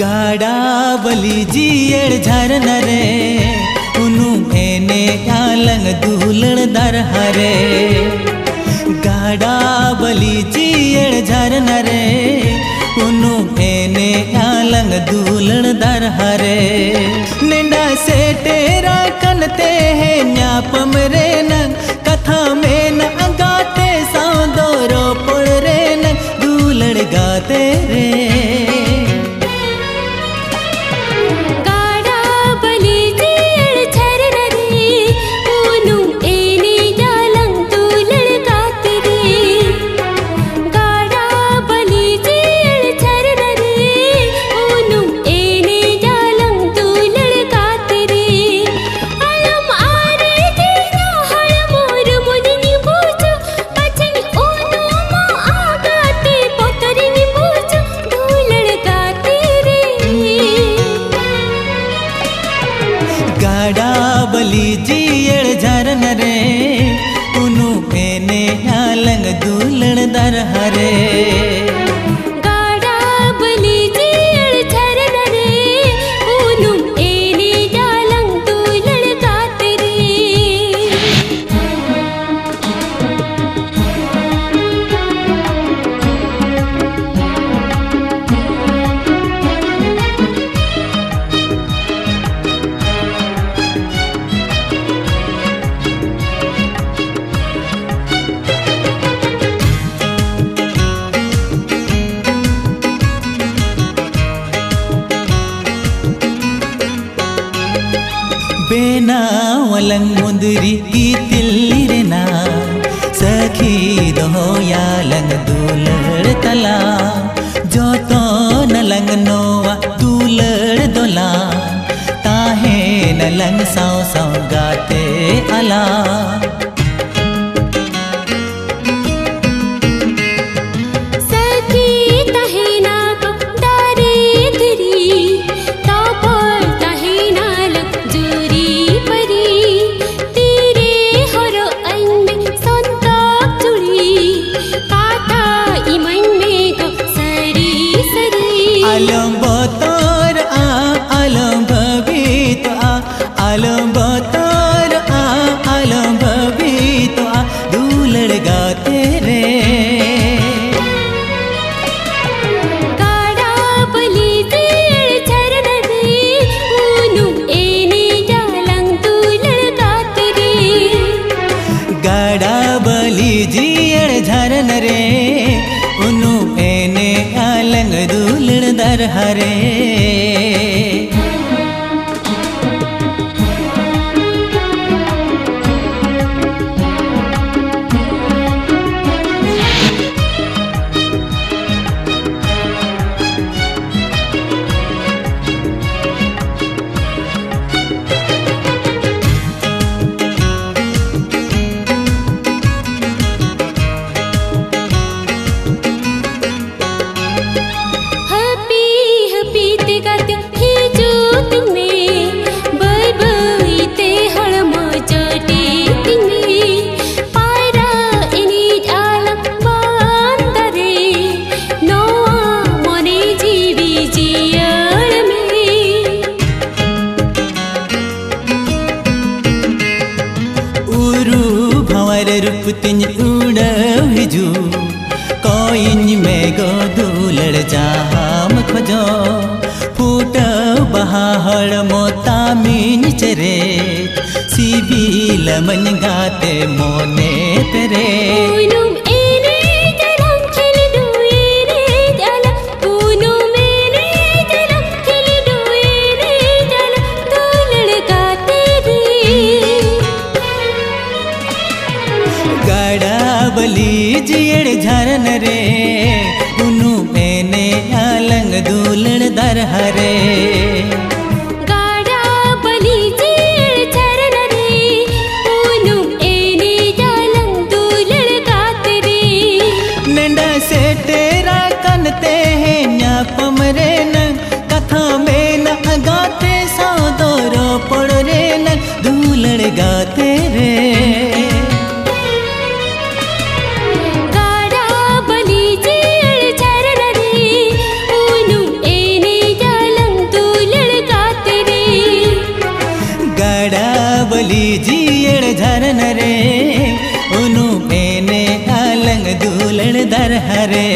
गाड़ा बली जीड़ झरन रे उनु एने आलंग दूलड़ दर हरे। गाड़ा बली जीड़ झरन रे उनु एने आलंग दूलड़ दर हरे। निंडा से तेरा कनते है न्यापम रे न कथा में न गाते सौंदरो पड़ रे न दूलड़ गाते रे। गाड़ा बली जीड़ झरन रे उनु एने आलंग दूलड़ दर हरे। गाड़ा बली जीड़ झरन रे उनु एने आलंग दूलड़ गाते रे। बेना वलंग मुंदरी की तिल्ली रे ना सखी दो यालंग दूलड़ तला जो तो नलंग नोवा दूलड़ दोला ताहे नलंग साव साव गाते अला। आलम बतौर आलम भवित आलम बतौर आलम भवित दूलड़ गाते रे। गाड़ा बली जीड़ झरन रे उनु एने आलंग दूलड़ गाते रे। गाड़ा बली जीड़ झरन रे उनु एने आलंग दूलड़ दर हरे। रूप तिंज उड़ हिजू कोइन में गो दूलड़ जाम खोजो फूट बहाड़ मोता मीन चरे सीबील मन गाते मोने तेरे। गाड़ा बली जीड़ झरन रे उनु एने आलंग दूलड़ दर हरे। गाड़ा बली जीड़ झरन रे उनु एने आलंग दूलड़ गाते रे। नंडा से तेरा कनते हैं न्यापम रे न कथा में न गाते सौदरो पड़ रे न दूलड़ गाते रे। गाड़ा बली जीड़ झरन रे उनु एने लीजिए झरन रे उनु पेने आलंग दूलण दर हरे।